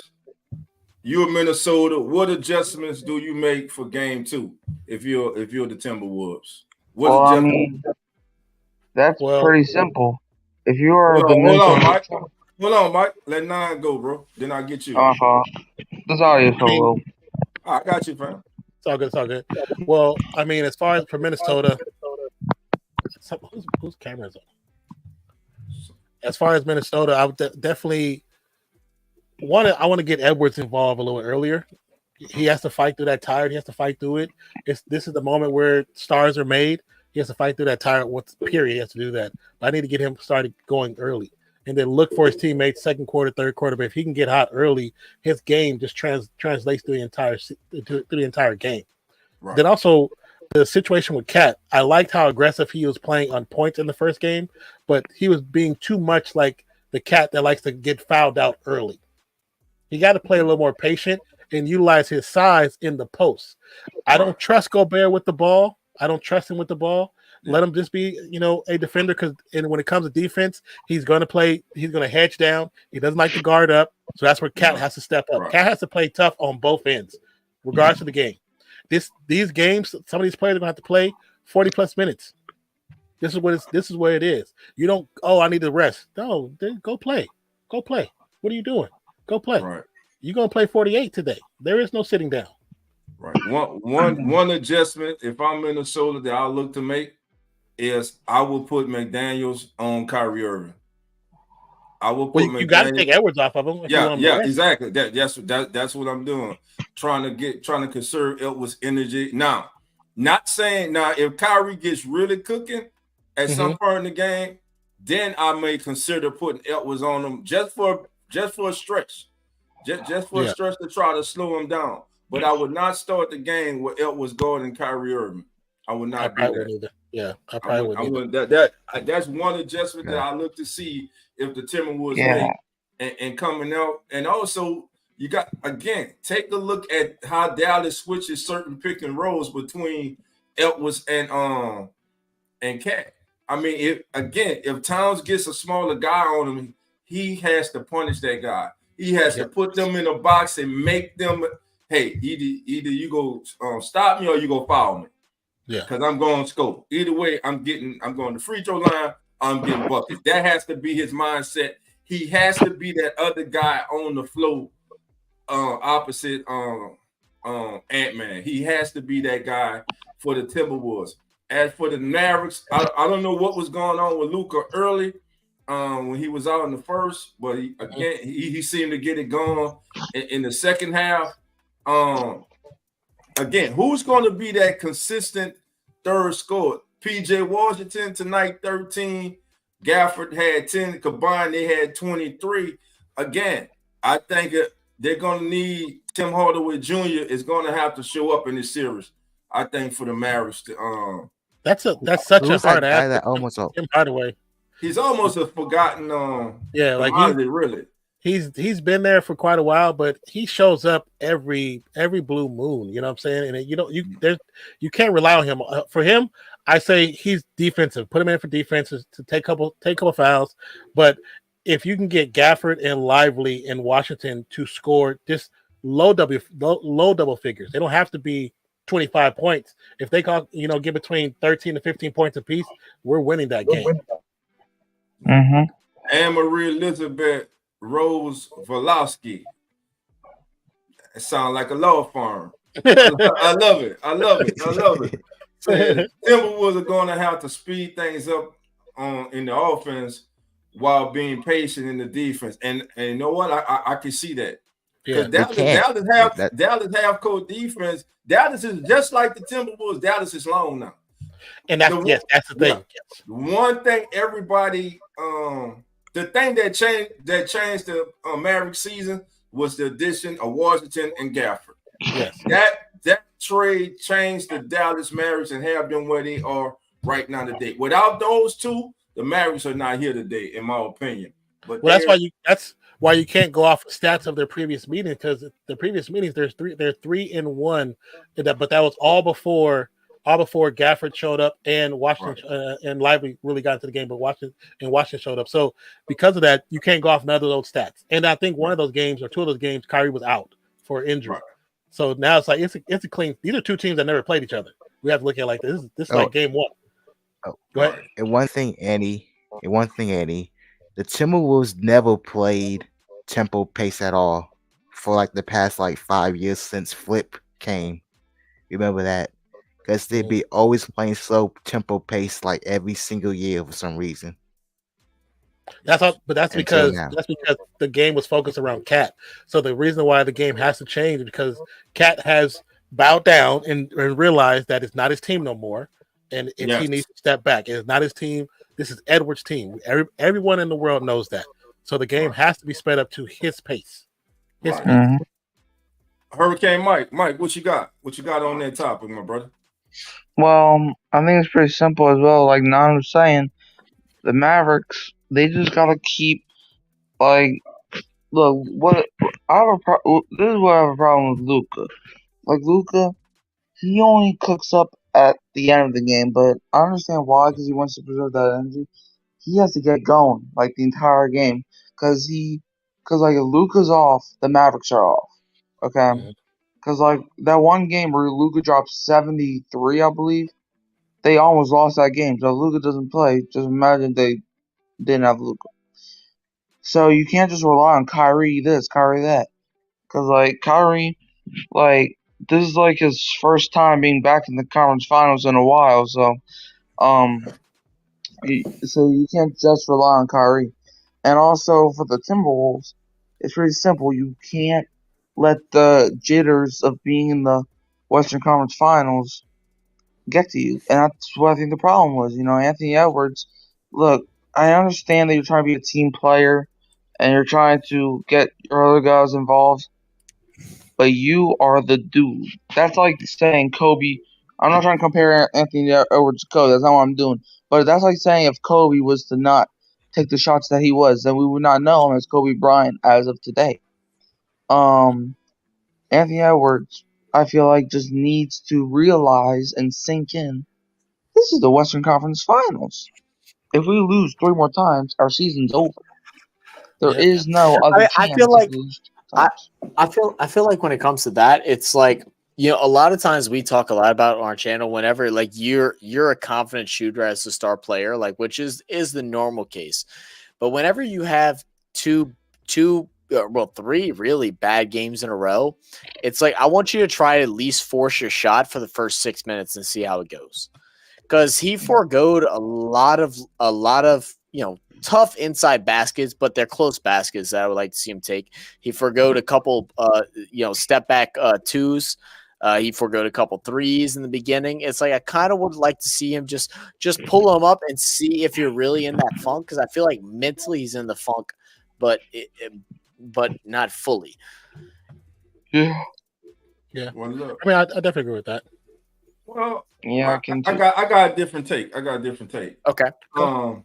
A: you're Minnesota. What adjustments do you make for game 2 if you're the Timberwolves? What
D: Well, I
A: adjustments?
D: mean, that's pretty simple. If you are
A: Hold
D: the
A: on,
D: Minnesota,
A: Mike. Hold on, Mike. Let 9 go, bro. Then I'll get you.
D: this audio so low.
A: I got you, fam.
C: It's all good. It's all good. Well, I mean, as far as for Minnesota, whose camera is on? As far as Minnesota, I would definitely I want to get Edwards involved a little earlier. He has to fight through that tired. He has to fight through it. This is the moment where stars are made. He has to fight through that tired. Period? He has to do that. But I need to get him started going early, and then look for his teammates second quarter, third quarter. But if he can get hot early, his game just translates through the entire game. Right. Then also the situation with Cat. I liked how aggressive he was playing on points in the first game, but he was being too much like the Cat that likes to get fouled out early. He got to play a little more patient and utilize his size in the post. I don't trust Gobert with the ball. I don't trust him with the ball. Let him just be, a defender. And when it comes to defense, he's going to play. He's going to hedge down. He doesn't like to guard up. So that's where Cat has to step up. Cat has to play tough on both ends, regardless of the game. These games, some of these players are going to have to play 40 plus minutes. This is where it is. You don't. Oh, I need to rest. No, then go play. Go play. What are you doing? Go play.
A: Right.
C: You're gonna play 48 today. There is no sitting down.
A: Right. One adjustment, if I'm Minnesota, that I'll look to make is I will put McDaniels on Kyrie Irving. I will put
C: you got to take Edwards off of him.
A: Yeah, exactly. That's what I'm doing. Trying to conserve Edwards' energy. Now, not saying if Kyrie gets really cooking at some part in the game, then I may consider putting Edwards on him just for a stretch. Just for a stretch to try to slow him down. But I would not start the game with Edwards guarding Kyrie Irving. I would not do that.
C: Yeah, I probably wouldn't.
A: That's one adjustment that I look to see if the Timberwolves make and coming out. And also, you got, again, take a look at how Dallas switches certain pick and rolls between Edwards and Cat. I mean, if Towns gets a smaller guy on him, he has to punish that guy. He has to put them in a box and make them, hey, either you go stop me or you go foul me. Yeah. Because I'm going to score. Either way, I'm going to free throw line, I'm getting buckets. That has to be his mindset. He has to be that other guy on the floor opposite Ant-Man. He has to be that guy for the Timberwolves. As for the Mavericks, I don't know what was going on with Luka early. When he was out in the first, but he seemed to get it going in the second half. Again, who's going to be that consistent third scorer? PJ Washington tonight, 13. Gafford had 10 combined. They had 23. Again, I think they're going to need Tim Hardaway Jr. is going to have to show up in this series. I think for the Mavericks to
C: that's such a hard
F: guy that almost
C: Tim Hardaway.
A: He's almost a forgotten really.
C: He's been there for quite a while, but he shows up every blue moon. You know what I'm saying? And you can't rely on him. For him, I say he's defensive. Put him in for defenses to take a couple fouls. But if you can get Gafford and Lively and Washington to score just low double figures, they don't have to be 25 points. If they get between 13 to 15 points apiece, we're winning that game.
A: Anne-Marie Elizabeth Rose Volosky. It sounds like a law firm. I love it. So, Timberwolves are going to have to speed things up in the offense while being patient in the defense. And you know what? I can see that. Because Dallas have court defense. Dallas is just like the Timberwolves. Dallas is long now.
C: And that's the thing.
A: One thing everybody the thing that changed the Maverick season was the addition of Washington and Gafford.
C: Yes.
A: That trade changed the Dallas Mavericks and have them where they are right now today. Without those two, the Mavericks are not here today, in my opinion. But
C: that's why you can't go off stats of their previous meeting, because the previous meetings they're 3-1, but that was all before Gafford showed up and Washington and Lively really got into the game, but Washington showed up. So because of that, you can't go off none of those stats. And I think one of those games or two of those games, Kyrie was out for injury.
A: Right.
C: So now it's like it's a clean. These are two teams that never played each other. We have to look at it like this. This is like game one.
F: Oh,
C: Go ahead.
A: Right.
F: And one thing, Andy, the Timberwolves never played tempo pace at all for like the past like 5 years since Flip came. Remember that? Because they'd be always playing slow tempo pace like every single year for some reason.
C: That's
F: Until
C: because
F: now.
C: the game was focused around Cat. So the reason why the game has to change is because Cat has bowed down and realized that it's not his team no more, and he needs to step back. It's not his team. This is Edwards' team. Everyone in the world knows that. So the game has to be sped up to his pace. His pace.
D: Mhm.
A: Hurricane Mike, what you got? What you got on that topic, my brother?
D: Well, I think it's pretty simple as well. Like Nan was saying, the Mavericks, they just gotta keep like, look, what I have this is what I have a problem with Luca. Like Luca, he only cooks up at the end of the game, but I understand why, because he wants to preserve that energy. He has to get going like the entire game, because like if Luca's off, the Mavericks are off. Okay,
C: Mhm.
D: because like that one game where Luca dropped 73, I believe, they almost lost that game. So if Luca doesn't play, just imagine they didn't have Luca. So you can't just rely on Kyrie this, Kyrie that, because like Kyrie, like this is like his first time being back in the conference finals in a while. So um, so you can't just rely on Kyrie. And also for the Timberwolves, it's really simple. You can't let the jitters of being in the Western Conference Finals get to you. And that's what I think the problem was. Anthony Edwards, look, I understand that you're trying to be a team player and you're trying to get your other guys involved, but you are the dude. That's like saying Kobe. I'm not trying to compare Anthony Edwards to Kobe. That's not what I'm doing. But that's like saying if Kobe was to not take the shots that he was, then we would not know him as Kobe Bryant as of today. Anthony Edwards, I feel like, just needs to realize and sink in. This is the Western Conference Finals. If we lose 3 more times, our season's over. There
C: Yeah.
D: is no other
B: I
D: chance
B: feel
D: if
B: like
D: we lose
B: I,
D: times.
B: I feel like when it comes to that, it's like, a lot of times we talk a lot about on our channel whenever like you're a confident shooter as a star player, like which is the normal case. But whenever you have two three really bad games in a row, it's like I want you to try to at least force your shot for the first 6 minutes and see how it goes. Because he foregoed a lot of tough inside baskets, but they're close baskets that I would like to see him take. He foregoed a couple step back twos. He foregoed a couple threes in the beginning. It's like I kind of would like to see him just pull him up and see if you're really in that funk, because I feel like mentally he's in the funk, but not fully.
D: Yeah.
C: Yeah.
A: Well, look.
C: I mean, I definitely agree with that.
A: Well,
D: Yeah, I can
A: I
D: too.
A: got a different take.
B: Okay. Cool.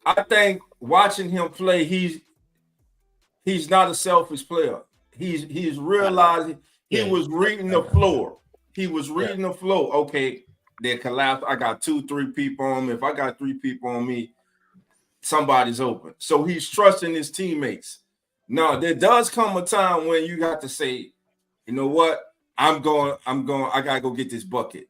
A: I think watching him play, he's not a selfish player. He's realizing he was reading the floor. He was reading the floor. Okay, they collapse. I got 2-3 people on me. If I got 3 people on me, somebody's open. So he's trusting his teammates. Now, there does come a time when you got to say, you know what? I gotta go get this bucket.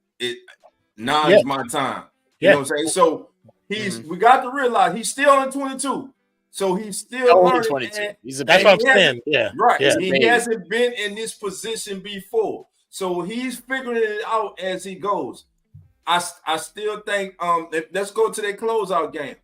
A: Now is my time. You know what I'm saying? So we got to realize he's still on 22. So he's still
B: Only
A: learning.
B: 22.
C: That's what I'm saying. Yeah.
A: Right.
C: Yeah.
A: He hasn't been in this position before. So he's figuring it out as he goes. I still think let's go to that closeout game.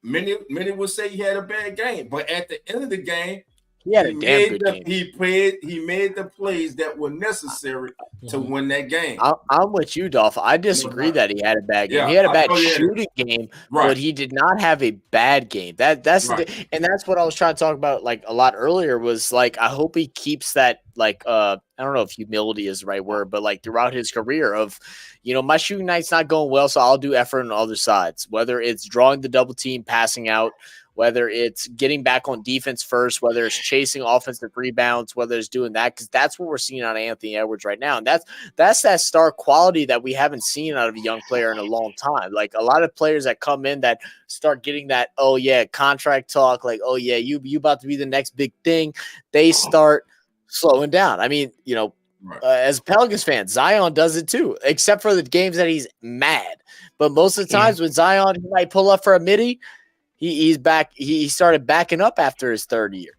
A: Many would say he had a bad game, but at the end of the game,
B: he had a damn good game.
A: He made the plays that were necessary to win that game.
B: I'm with you, Dolph. I disagree that he had a bad game.
A: Yeah,
B: he had a bad shooting game,
A: right,
B: but he did not have a bad game. That's
A: right.
B: and that's what I was trying to talk about like a lot earlier was like I hope he keeps that like I don't know if humility is the right word, but like throughout his career of, my shooting night's not going well, so I'll do effort on other sides, whether it's drawing the double team, passing out, whether it's getting back on defense first, whether it's chasing offensive rebounds, whether it's doing that, because that's what we're seeing out of Anthony Edwards right now. And that's that star quality that we haven't seen out of a young player in a long time. Like a lot of players that come in that start getting that, oh yeah, contract talk, like, oh yeah, you about to be the next big thing. They start slowing down. I mean, as Pelicans fans, Zion does it too, except for the games that he's mad. But most of the times when Zion might pull up for a midi, he's back. He started backing up after his third year.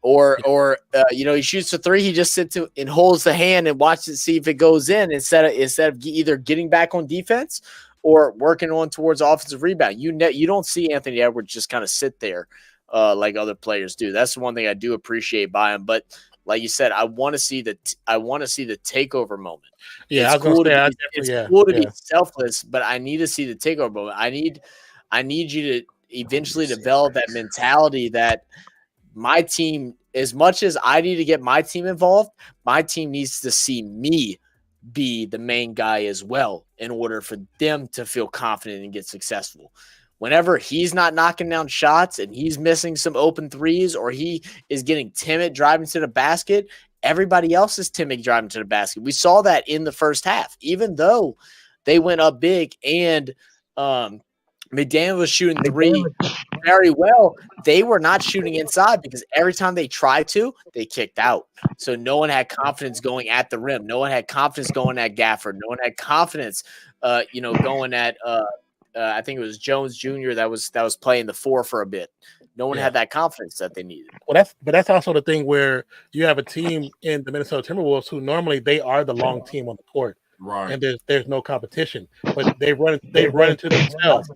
B: Or he shoots a three, he just sits and holds the hand and watches it, see if it goes in instead of either getting back on defense or working on towards offensive rebound. You don't see Anthony Edwards just kind of sit there like other players do. That's the one thing I do appreciate by him. But like you said, I want to see the takeover moment.
C: Yeah,
B: it's cool to be selfless, but I need to see the takeover moment. I need you to eventually develop that mentality that my team, as much as I need to get my team involved, my team needs to see me be the main guy as well in order for them to feel confident and get successful. Whenever he's not knocking down shots and he's missing some open threes or he is getting timid driving to the basket, everybody else is timid driving to the basket. We saw that in the first half, even though they went up big and McDaniel was shooting three very well. They were not shooting inside because every time they tried to, they kicked out. So no one had confidence going at the rim. No one had confidence going at Gafford. No one had confidence, going at I think it was Jones Jr. that was playing the four for a bit. No one had that confidence that they needed.
C: Well, that's also the thing where you have a team in the Minnesota Timberwolves who normally they are the long team on the court.
A: Right.
C: And there's no competition. But they run into themselves.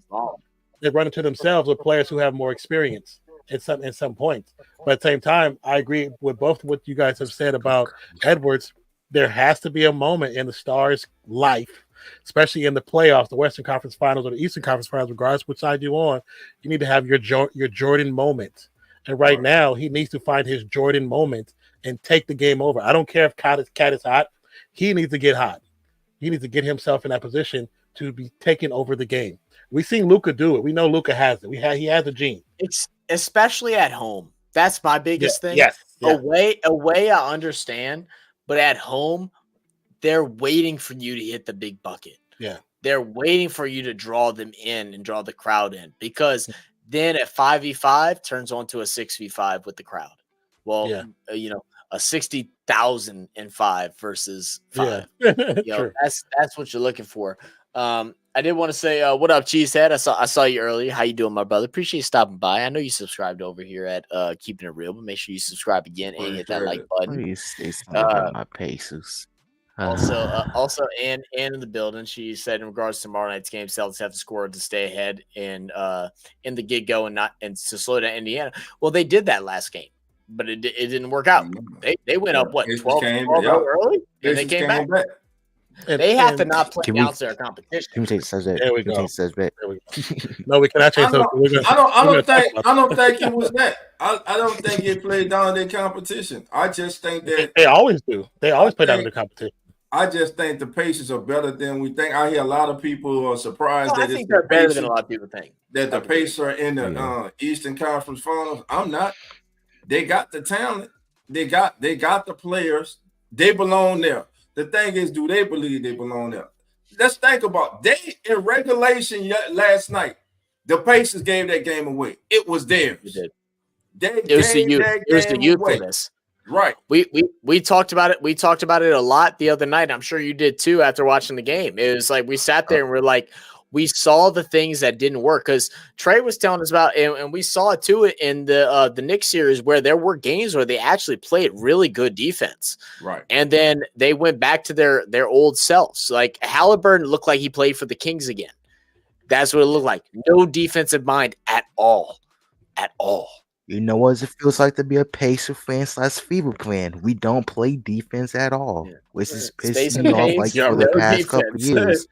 C: They run into themselves with players who have more experience in some points. But at the same time, I agree with both what you guys have said about Edwards. There has to be a moment in the Stars' life, especially in the playoffs, the Western Conference Finals or the Eastern Conference Finals, regardless which side you're on, you need to have your Jordan moment. And right now, he needs to find his Jordan moment and take the game over. I don't care if Cat is hot. He needs to get hot. He needs to get himself in that position to be taking over the game. We've seen Luka do it. We know Luka has it. He has a gene.
B: It's especially at home. That's my biggest thing.
C: Yes. Yeah.
B: Away, I understand, but at home, they're waiting for you to hit the big bucket.
C: Yeah,
B: they're waiting for you to draw them in and draw the crowd in because then at 5v5 turns onto a 6v5 with the crowd. Well, a 60,005 versus 5.
C: Yeah.
B: That's what you're looking for. I did want to say, what up, Cheesehead? I saw you earlier. How you doing, my brother? Appreciate you stopping by. I know you subscribed over here at Keeping It Real, but make sure you subscribe again and hit that like button.
F: Please say something about my paces.
B: Also, and in the building, she said in regards to tomorrow night's game, Celtics have to score to stay ahead and in the get-go and to slow down Indiana. Well, they did that last game, but it didn't work out. They went up 12 early, and they came back. They have to not play against their competition.
F: Can we take the subject?
C: There we go.
F: No,
C: we cannot change subject.
A: I don't think it was that. I don't think it played down their competition. I just think that
C: they always do. They always play down their competition.
A: I just think the Pacers are better than we think. I hear a lot of people are surprised that
B: I think they're better than a lot of people think.
A: That the Pacers are in the Eastern Conference Finals. I'm not. They got the talent. They got the players. They belong there. The thing is, do they believe they belong there? Let's think about it. They in regulation last night. The Pacers gave that game away. It was theirs.
B: It was the youth for this.
A: Right.
B: We talked about it. We talked about it a lot the other night. I'm sure you did too after watching the game. It was like we sat there and we're like, we saw the things that didn't work because Trey was telling us about, and we saw it too in the Knicks series where there were games where they actually played really good defense.
A: Right.
B: And then they went back to their old selves. Like Halliburton looked like he played for the Kings again. That's what it looked like. No defensive mind at all. At all.
F: You know what it feels like to be a Pacer fan / Fever fan. We don't play defense at all, which is pissing me off like for the past couple of years.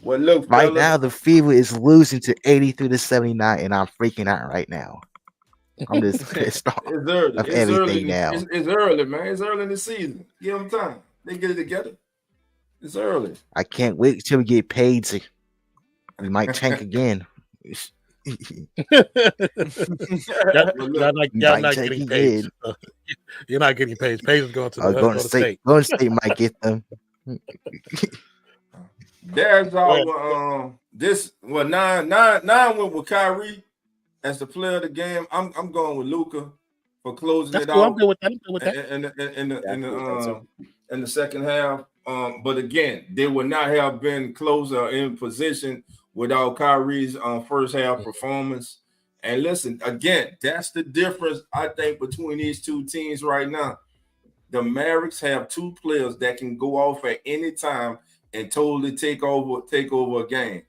A: Well, look,
F: right now the Fever is losing to 83-79, and I'm freaking out right now. I'm just pissed off of everything now.
A: It's early, man. It's early in the season. Give them time. They get it together. It's early.
F: I can't wait till we get paid. We might tank again.
C: Y'all not getting paid. You're not getting paid. Paid is going to the
F: Golden State. Golden State might get them.
A: There's our nine went with Kyrie as the player of the game. I'm going with Luka for closing
C: That's
A: it
C: cool.
A: out.
C: I'm good with that. I'm good with that.
A: In the second half. But again, they would not have been closer in position without Kyrie's first half performance. And listen, again, that's the difference I think between these two teams right now. The Mavericks have two players that can go off at any time and totally take over a game.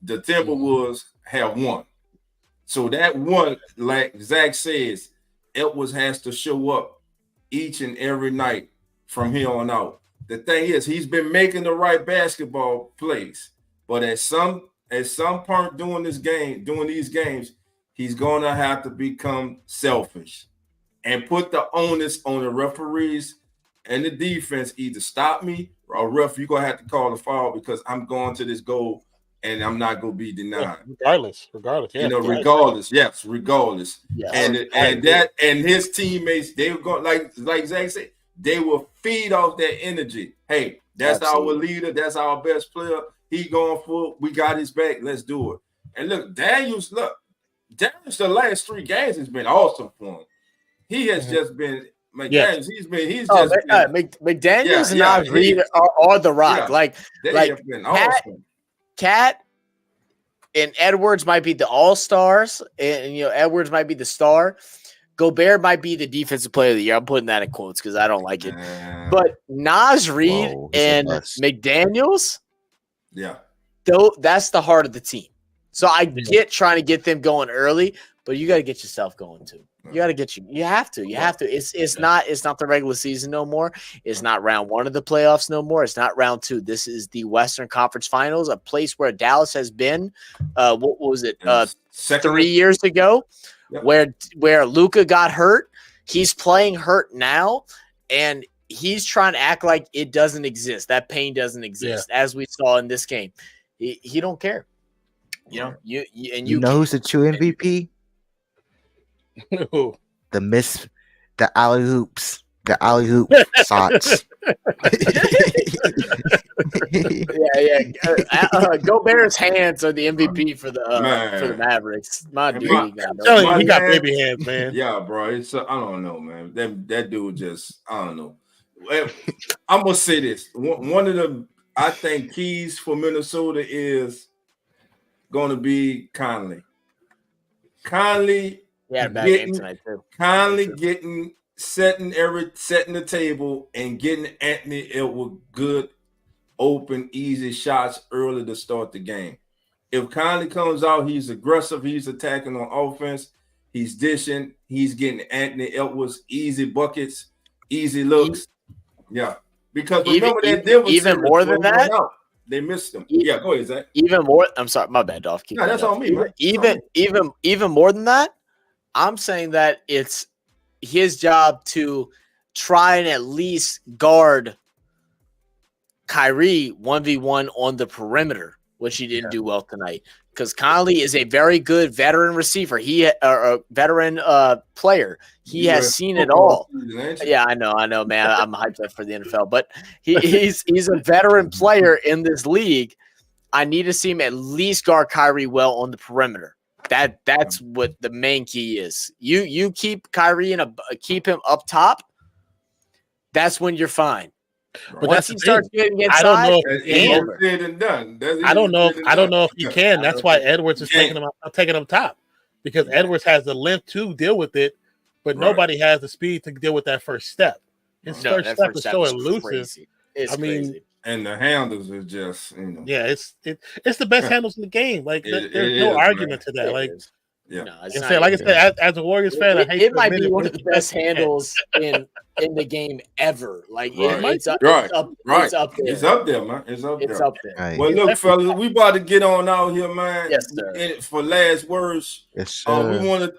A: The Timberwolves have one. So that one, like Zach says, Edwards has to show up each and every night from here on out. The thing is, he's been making the right basketball plays, but at some point during these games, he's gonna have to become selfish and put the onus on the referees and the defense. Either stop me or ref, you're gonna have to call the foul because I'm going to this goal and I'm not gonna be denied.
C: Regardless. Yeah.
A: Regardless. Yes.
B: Yes.
A: And his teammates, they were going like Zach said, they will feed off that energy. Hey, that's our leader, that's our best player. He going for it. We got his back. Let's do it. And look, Daniels, the last 3 games has been awesome for him. He has just been McDaniels.
B: McDaniels and Nas Reed are the rock.
A: They have been awesome.
B: Cat and Edwards might be the all-stars, and Edwards might be the star. Gobert might be the defensive player of the year. I'm putting that in quotes because I don't like it. But Nas Reed and McDaniels, that's the heart of the team. So I get trying to get them going early, but you got to get yourself going too. You have to. It's not the regular season no more. It's not round 1 of the playoffs no more. It's not round 2. This is the Western Conference Finals, a place where Dallas has been. What was it? 3 years ago, where Luka got hurt. He's playing hurt now, and he's trying to act like it doesn't exist. That pain doesn't exist, as we saw in this game. He don't care. You know who's
F: the true MVP? The alley hoops shots.
B: Gobert's hands are the MVP for the Mavericks. My dude,
C: he got baby hands, man.
A: Yeah, bro. I don't know, man. That dude just, I don't know. I'm gonna say this. One of the, I think, keys for Minnesota is going to be Conley. Conley setting the table and getting Anthony Edwards good, open, easy shots early to start the game. If Conley comes out, he's aggressive, he's attacking on offense, he's dishing, he's getting Anthony Edwards easy buckets, easy looks. Yeah. Because remember that Denver
B: even more than that.
A: They missed him. Yeah, go ahead, Zach.
B: Even more. I'm sorry, my bad, Dolph.
A: No, that's on me, man.
B: Even more than that, I'm saying that it's his job to try and at least guard Kyrie 1v1 on the perimeter, which he didn't do well tonight. Because Conley is a very good veteran receiver. A veteran player. He has seen it all. Yeah, I know, man. I'm hyped up for the NFL, but he's a veteran player in this league. I need to see him at least guard Kyrie well on the perimeter. That's what the main key is. You keep Kyrie keep him up top. That's when you're fine.
C: But
B: once he starts getting inside, I
C: don't know if he can. That's why Edwards is taking him top, because Edwards has the length to deal with it, but nobody has the speed to deal with that first step. His first step is so elusive.
B: Crazy.
A: And the handles are just,
C: it's the best handles in the game. Like there's no argument to that. Like.
A: Yeah,
C: like I said, as a Warriors fan,
B: it might be one of the best handles in the game ever. Like it's up there.
A: It's up there, man. It's up there.
B: Right.
A: Well, look, fellas, we about to get on out here, man.
B: Yes, sir.
A: For last words,
F: yes, sir.
A: we want to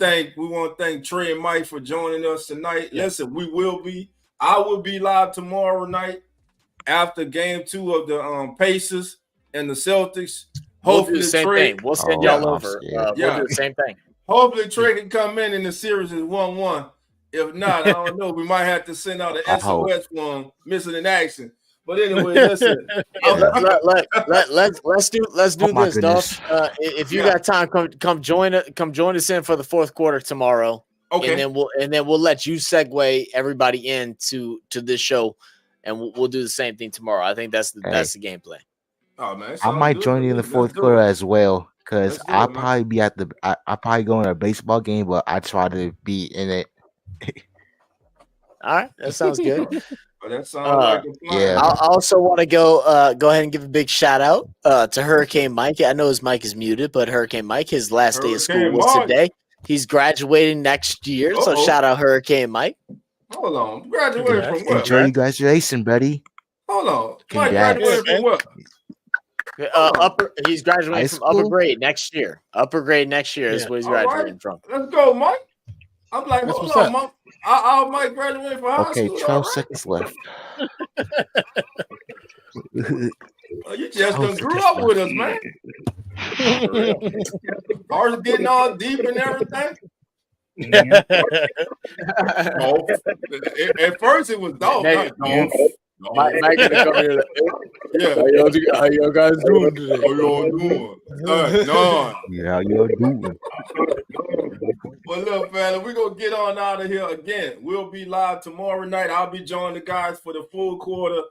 A: thank Trey and Mike for joining us tonight.
C: Yes.
A: Listen, I will be live tomorrow night after game 2 of the Pacers and the Celtics. Hopefully,
B: we'll do the same thing. We'll send y'all over. We'll do the same thing.
A: Hopefully, Trey can come in the series is 1-1. If not, I don't know. We might have to send out an SOS one, missing in action. But anyway, listen.
B: Let's do this, Dolph. If you got time, come join us in for the fourth quarter tomorrow.
A: Okay.
B: And then we'll let you segue everybody into this show, and we'll do the same thing tomorrow. I think that's the game plan.
A: Oh man,
F: I might join you in the fourth quarter as well, because I'll probably be at I'll probably go to a baseball game, but I try to be in it.
B: All right, that sounds good.
A: That sounds like a plan.
F: Yeah.
B: I also want to go ahead and give a big shout out to Hurricane Mike. I know his mic is muted, but Hurricane Mike, his last day of school was today. He's graduating next year, so shout out Hurricane Mike.
A: Hold on, graduating from what?
F: Enjoy your graduation, buddy.
A: Hold on, Mike graduating from what?
B: He's graduating from upper grade next year. Upper grade next year is what he's graduating from.
A: Let's go, Mike. I'm like, hold on, Mike. I might graduate from high school.
F: Okay, 12 seconds left.
A: You just done grew up with us, man. Ours getting all deep and everything. At first it was dog.
B: Mike gonna come here.
A: Yeah.
B: How y'all guys doing today?
A: How y'all doing?
F: Yeah, how y'all doing?
A: Well, look, fella, we're going to get on out of here again. We'll be live tomorrow night. I'll be joining the guys for the full quarter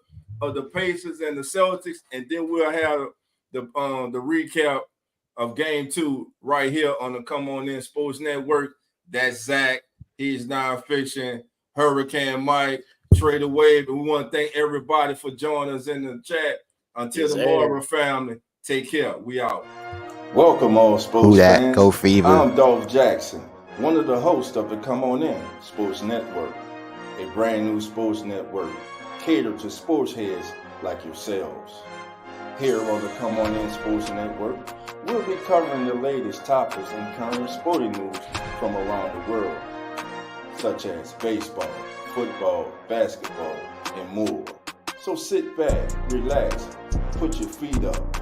A: of the Pacers and the Celtics, and then we'll have the recap of Game 2 right here on the Come On In Sports Network. That's Zach. He's nonfiction. Hurricane Mike. Trade the Wave. And we want to thank everybody for joining us in the chat. Until tomorrow, family, take care. We out. Welcome, all sports fans.
F: Go Fever.
A: I'm Dolph Jackson, one of the hosts of the Come On In Sports Network, a brand new sports network catered to sports heads like yourselves. Here on the Come On In Sports Network, we'll be covering the latest topics and current sporting news from around the world, such as baseball, football, basketball, and more. So sit back, relax, put your feet up,